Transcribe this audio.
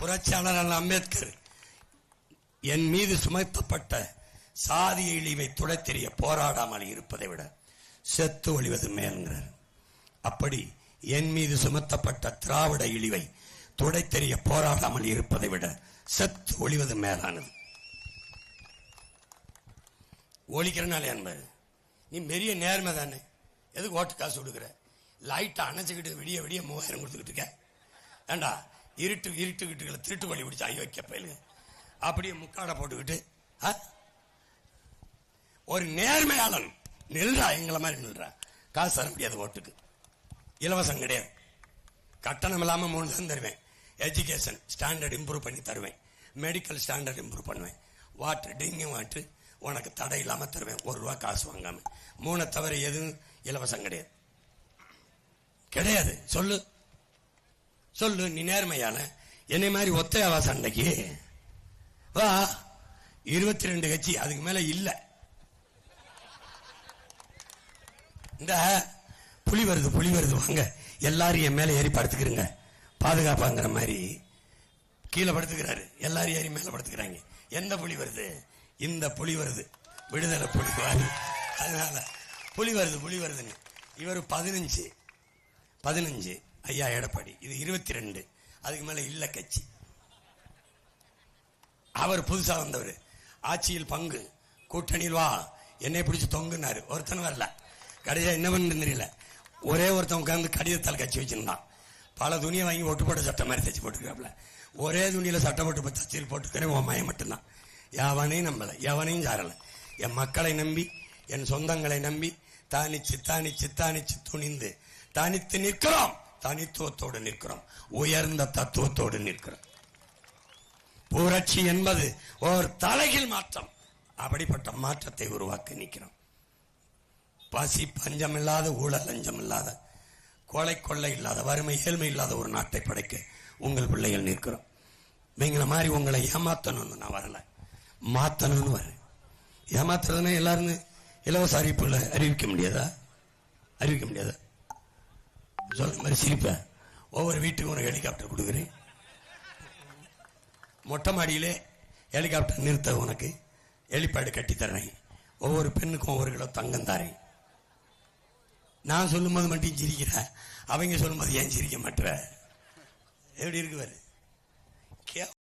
புரட்சியாளர் அம்பேத்கர் என் மீது சுமத்தப்பட்ட சாதிய இழிவை துடைத்தெறிய போராடாமல் இருப்பதை விட செத்து ஒழிவது மேல்கிறார். அப்படி என் மீது சுமத்தப்பட்ட திராவிட இழிவை துடைத்தெறிய போராடாமல் இருப்பதை விட செத்து ஒழிவது மேலானது. ஒழிக்கிறனால என்பது நீ பெரிய நேர்மை தானே, எதுக்கு ஓட்டு காசு கொடுக்குற? லைட்டை அணைச்சுக்கிட்டு விடிய விடிய 3000 கொடுத்துக்கிட்டு இருக்க ஏண்டா? இருட்டுக்கிட்டுகளை திருட்டு வழி பிடிச்சி ஐயோக்கிய பயிலுங்க அப்படியே முக்காடை போட்டுக்கிட்டு ஒரு நேர்மையாளன் நில்றா, எங்களை மாதிரி நில்றா. காசு தர முடியாது, ஓட்டுக்கு இலவசம் கிடையாது, கட்டணம் இல்லாம 3 தான் தருவேன். எஜுகேஷன் ஸ்டாண்டர்ட் இம்ப்ரூவ் பண்ணி தருவேன், மெடிக்கல் ஸ்டாண்டர்ட் இம்ப்ரூவ் பண்ணுவேன், வாட்டர் ட்ரிங்கிங் வாட்டர் உனக்கு தடை இல்லாம தருவேன், 1 ரூபா காசு வாங்காம. 3 தவிர எதுவும் இலவசம் கிடையாது, கிடையாது. சொல்லு சொல்லு, நீ நேர்மையான என்னை மாதிரி ஒத்தையாவா சண்டைக்கு வா. 22 கட்சி அதுக்கு மேல இல்ல. இந்த புலி வருது வாங்க எல்லாரும் என் மேல ஏறி படுத்துக்கிறங்க பாதுகாப்பாங்கிற மாதிரி கீழே படுத்துக்கிறாரு, எல்லாரும் ஏறி மேல படுத்துக்கிறாங்க. எந்த புலி வருது? இந்த புலி வருது, விடுதலை புலி வருது. அதனால புலி வருதுன்னு இவர் 15 ஐயா எடப்பாடி, இது 22, அதுக்கு மேல இல்ல கட்சி. அவர் புதுசா வந்தவர், ஆட்சியில் பங்கு கூட்டணியில் வா என்னை பிடிச்சு தொங்குனாரு, ஒருத்தன் வரல. கடைசியா என்ன பண்ணு தெரியல, ஒரே ஒருத்தன் உட்கார்ந்து கடிதத்தால் கட்சி வச்சிருந்தான். பல துணியை வாங்கி ஒட்டு போட்ட சட்டை மாதிரி தச்சு போட்டுக்கிறாப்ல. ஒரே துணியில சட்டை போட்டு தச்சியில் போட்டுக்கிறேன், உன் மயம் மட்டும்தான். எவனையும் நம்பல, எவனையும் சாரல. என் மக்களை நம்பி, என் சொந்தங்களை நம்பி தானிச்சு துணிந்து தனித்து நிற்கிறோம், தனித்துவத்தோடு நிற்கிறோம், உயர்ந்த தத்துவத்தோடு நிற்கிறோம். புரட்சி என்பது ஒரு தலைகீழ் மாற்றம். அப்படிப்பட்ட மாற்றத்தை உருவாக்க நிற்கிறோம். பசி பஞ்சம் இல்லாத, ஊழல் லஞ்சம் இல்லாத, கொலை கொள்ளை இல்லாத, வறுமை ஏழ்மை இல்லாத ஒரு நாட்டை படைக்க உங்கள் பிள்ளைகள் நிற்கிறோம். நீங்கள மாதிரி உங்களை ஏமாத்தணும்னு நான் வரல, மாத்தணும்னு வரேன். ஏமாத்துறதுன்னா எல்லாரும் இலவச அறிவிப்புல அறிவிக்க முடியாதா? சொல்ற மாதிரி சிரிப்ப. ஒவ்வொரு வீட்டுக்கும் ஒரு ஹெலிகாப்டர் கொடுக்குறேன், மொட்டை மாடியிலே ஹெலிகாப்டர் நிறுத்த உனக்கு ஹெலிபேடு கட்டி தர்றேன், ஒவ்வொரு பெண்ணுக்கும் 1 கிலோ தங்கம் தரேன். நான் சொல்லும் போது மட்டும் சிரிக்கிற, அவங்க சொல்லும் போது ஏன் சிரிக்க மாட்டேற? எப்படி இருக்கு பாரு.